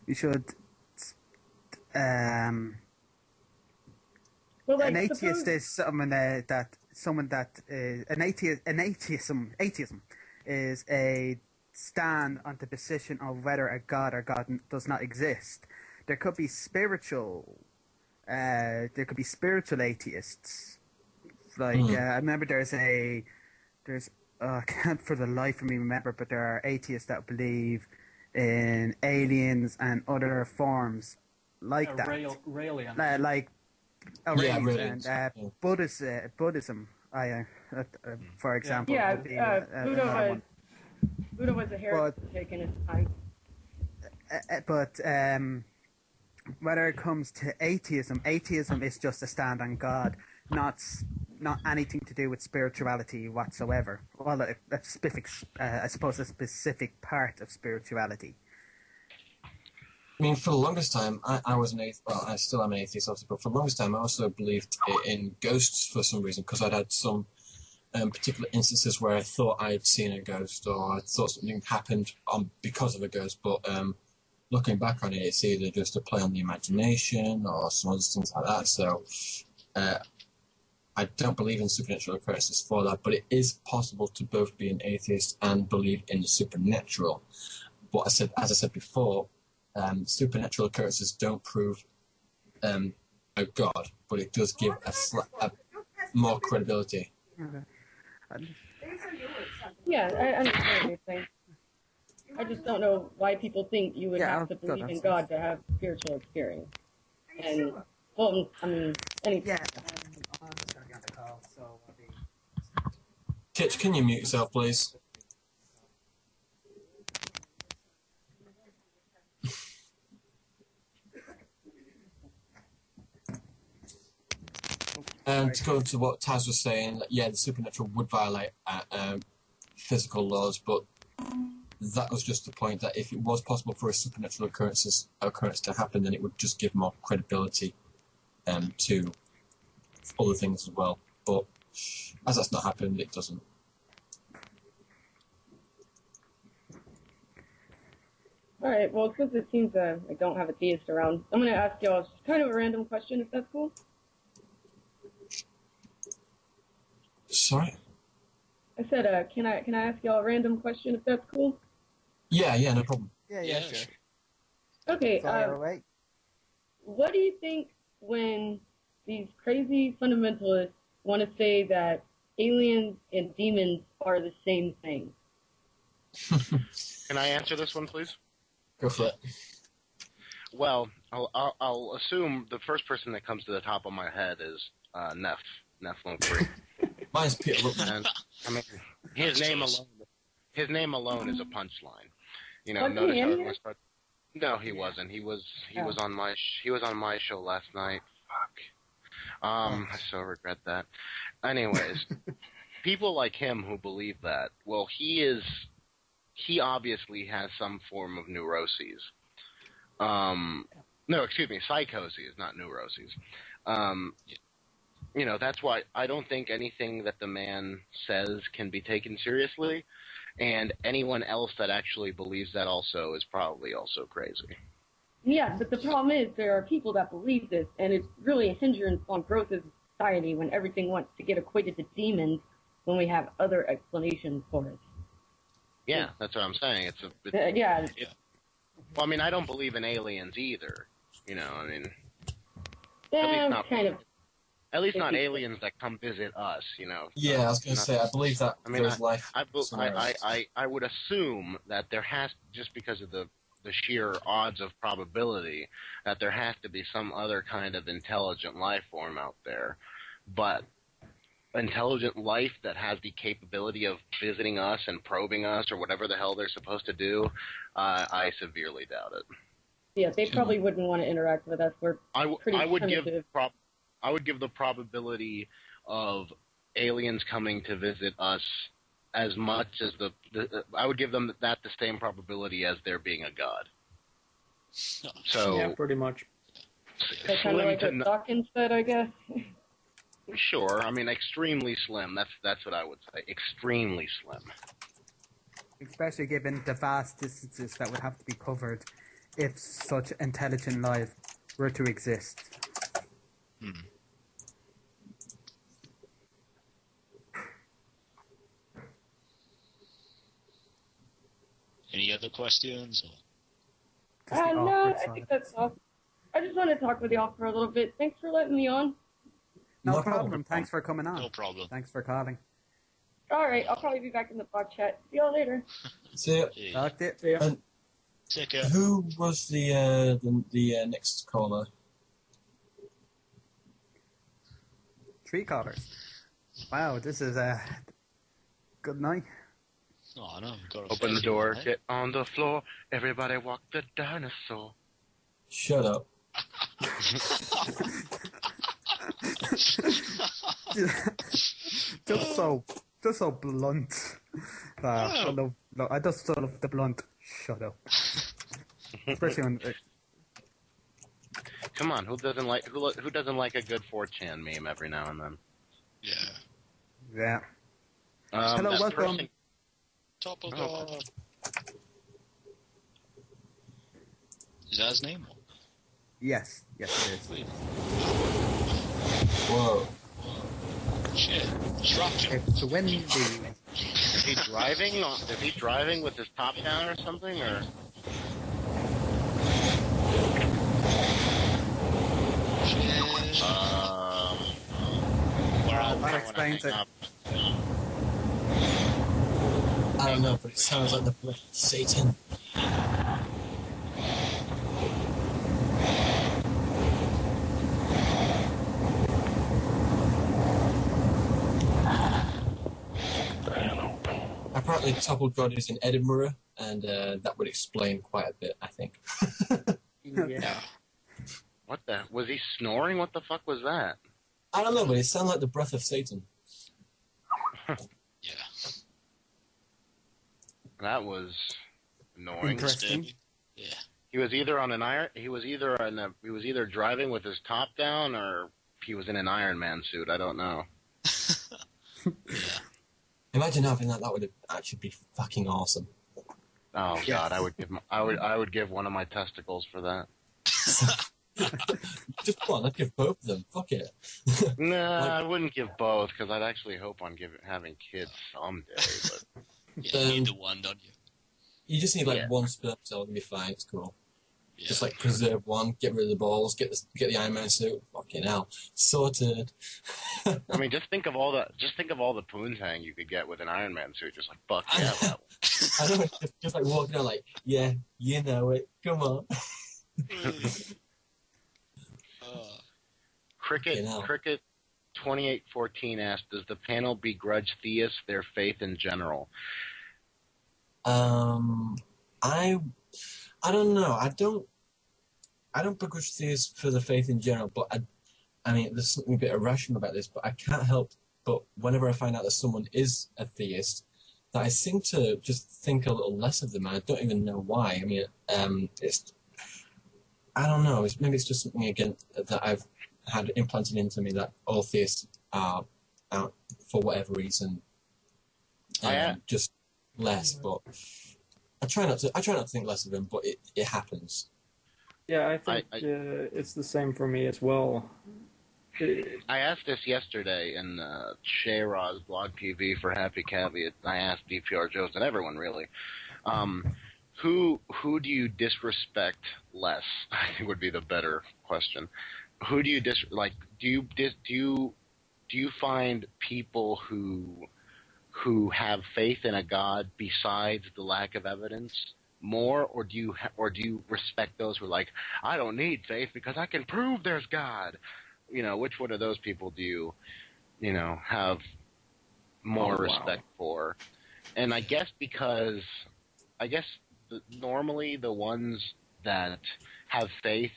we should. Um, Well, like, an atheist suppose... is atheism is a stand on the position of whether a god or god does not exist. There could be spiritual atheists. Like I remember there's I can't for the life of me remember, but there are atheists that believe in aliens and other forms like that. Raelians. Like Raelians. and Buddhism. For example, Yeah, would be another one. Buddha was a heretic in his time. But whether it comes to atheism is just a stand on God, not anything to do with spirituality whatsoever. Well, a specific, I suppose, a specific part of spirituality. I mean, for the longest time, I was an atheist. Well, I still am an atheist, obviously, but for the longest time, I also believed in ghosts for some reason, because I'd had some particular instances where I thought I'd seen a ghost, or I thought something happened because of a ghost. But looking back on it, it's either just a play on the imagination or some other things like that. So I don't believe in supernatural occurrences for that, but it is possible to both be an atheist and believe in the supernatural. But as I said before, supernatural occurrences don't prove a god, but it does give a more credibility. Okay. Yeah, I understand what you're saying. I just don't know why people think you would have to believe in God to have spiritual experience. And, well, I mean, anything. Yeah. I'm just going to get on the call, so I'll be... Kitch, can you mute yourself, please? To go into what Taz was saying, yeah, the supernatural would violate physical laws, but that was just the point that if it was possible for a supernatural occurrence to happen, then it would just give more credibility to other things as well. But as that's not happened, it doesn't. All right, well, since it seems I don't have a theist around, I'm going to ask y'all kind of a random question, if that's cool. Sorry? I said, can I ask y'all a random question, if that's cool? Yeah, no problem. Yeah, sure. Okay, Fire away. what do you think when these crazy fundamentalists want to say that aliens and demons are the same thing? Can I answer this one, please? Go for it. Well, I'll assume the first person that comes to the top of my head is Neff 3. Mine's Peter. And, I mean, his name alone is a punchline. You know, Wasn't notice he how in everyone here? started. No, he wasn't. He was on my show last night. Fuck. I so regret that. Anyways, people like him who believe that, well, he obviously has some form of neuroses. No, excuse me, psychoses, not neuroses. You know, that's why I don't think anything that the man says can be taken seriously, and anyone else that actually believes that also is probably also crazy. Yeah, but the problem is there are people that believe this, and it's really a hindrance on growth of society when everything wants to get equated to demons when we have other explanations for it. Yeah, that's what I'm saying. Yeah. Well, I mean, I don't believe in aliens either. You know, I mean, at least not aliens that come visit us. You know. Yeah, I was going to say, I believe that there's life. I would assume that there has, just because of the sheer odds of probability, that there has to be some other kind of intelligent life form out there, but intelligent life that has the capability of visiting us and probing us or whatever the hell they're supposed to do, I severely doubt it. Yeah, they probably wouldn't want to interact with us. We're pretty primitive. I would give the probability of aliens coming to visit us as much as I would give them the same probability as there being a god. So yeah, pretty much. That's kind of like what Dawkins said, I guess. Sure, I mean extremely slim. That's what I would say. Extremely slim. Especially given the vast distances that would have to be covered if such intelligent life were to exist. Any other questions? No, I think that's all. I just wanted to talk with y'all for a little bit. Thanks for letting me on. No problem. Thanks for coming on. No problem. Thanks for calling. All right, I'll probably be back in the pod chat. See y'all later. See ya. Yeah. Talk to you. See ya. And Take care. who was the next caller? 3 callers. Wow, this is a good night. Oh, I know. We've got a Open the fair door, few, get on the floor, everybody walk the dinosaur. Shut up. just so blunt. I just love the blunt. Shut up. Especially when. Come on, who doesn't like a good 4chan meme every now and then? Yeah. Yeah. Hello, Hello, welcome. Top of the... Is that his name? Yes, it is. Sweet. Whoa. Shit. Structure. It's windy. Is he driving? Is he driving with his top down or something? Or Shit. well, that explains it. I don't know, but it sounds like the breath of Satan. Apparently, Toppled God is in Edinburgh, and that would explain quite a bit, I think. Yeah. What the? Was he snoring? What the fuck was that? I don't know, but it sounded like the breath of Satan. Yeah. That was annoying. Interesting. Yeah. He was either on an iron. He was either driving with his top down, or he was in an Iron Man suit. I don't know. Yeah. Imagine having that. That would actually be fucking awesome. Oh Yes. God, I would give one of my testicles for that. Just come on, I'd give both of them. Fuck it. Nah, I wouldn't give both because I'd actually hope on having kids someday. But Yeah, you need the one, don't you? You just need like Yeah. one sperm cell and be fine. It's cool. Yeah. Just like preserve one, get rid of the balls, get the Iron Man suit. Fucking hell, sorted. I mean, just think of all the poontang you could get with an Iron Man suit. Just like fuck yeah, that one. I know, just like walking around like, yeah, you know it. Come on. Cricket 2814 asked, does the panel begrudge theists their faith in general? I don't know. I don't begrudge theists for the faith in general, but I mean, there's something a bit irrational about this, but I can't help but whenever I find out that someone is a theist, that I seem to just think a little less of them, and I don't even know why. I mean, I don't know. Maybe it's just something, again, that I've had implanted into me, that all theists are out for whatever reason, just less, but I try not to think less of them, but it happens. Yeah, I think it's the same for me as well. I asked this yesterday in Shayra's blog PV for Happy Caveat. I asked DPR Joes and everyone really, who do you disrespect less? I think would be the better question. Who do you do you find people who have faith in a god besides the lack of evidence more, or do you respect those who are like, I don't need faith because I can prove there's God? You know, which one of those people do you have more respect for? And I guess normally the ones that have faith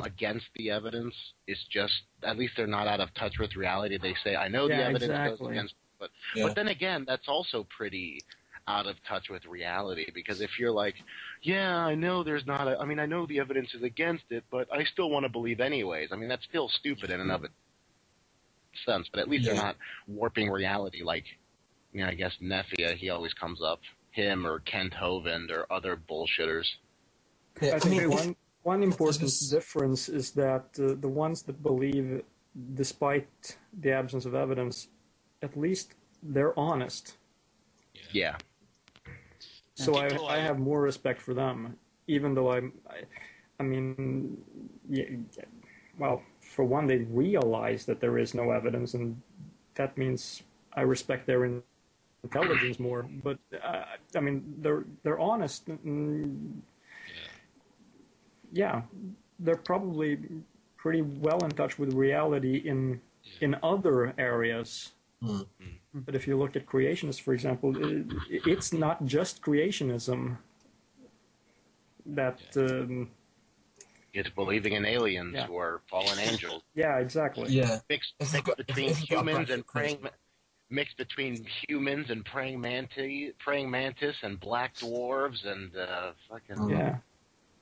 against the evidence is just, at least they're not out of touch with reality. They say, I know the evidence goes against, but then again, that's also pretty out of touch with reality, because if you're like, yeah, I know I know the evidence is against it, but I still want to believe anyways. I mean, that's still stupid in and of itself, but at least they're not warping reality like, I guess Nephia, he always comes up him or Kent Hovind or other bullshitters. Yeah, I think mean, one important this- difference is that the ones that believe, despite the absence of evidence, at least they're honest. Yeah. So People I are- have more respect for them, even though I mean, yeah, well, for one, they realize that there is no evidence, and that means I respect their intelligence more. But I mean, they're honest. Yeah, they're probably pretty well in touch with reality in other areas. Mm. But if you look at creationists, for example, it's not just creationism that. It's believing in aliens Yeah. or fallen angels. Yeah, exactly. Yeah. Mixed If you've got- between if you've got a humans branch and of crazy- mixed between humans and praying mantis and black dwarves and fucking Yeah.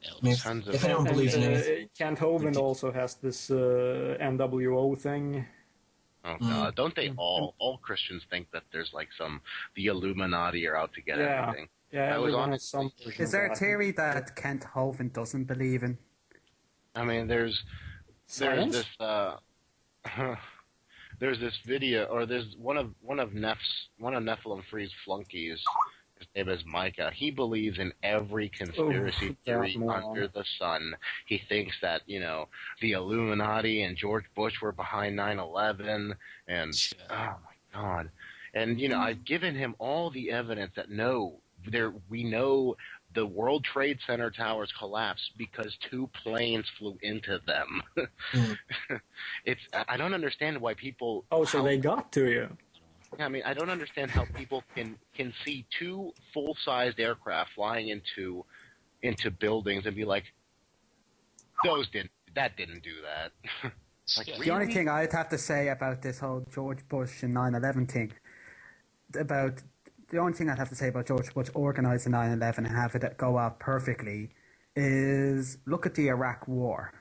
I mean, tons of if anyone And believes in anything, Kent Hovind also has this NWO thing. oh god, don't they all Christians think that there's like the Illuminati are out to get Yeah. everything? Yeah, I was everyone on has some version Is of there a that. theory that Kent Hovind doesn't believe in? I mean, there's Science? this there's this video, or there's one of Nephilim Free's flunkies. His name is Micah. He believes in every conspiracy that theory moron. under the sun. He thinks that, the Illuminati and George Bush were behind 9/11, and oh my god. And I've given him all the evidence that we know the World Trade Center towers collapsed because 2 planes flew into them. I don't understand why people. Oh, so they got to you. I mean, I don't understand how people can see 2 full-sized aircraft flying into buildings and be like, that didn't do that. Like, Yeah. really? The only thing I'd have to say about this whole George Bush and 9/11 thing, the only thing I'd have to say about George Bush organising 9/11 and have it go off perfectly is look at the Iraq War.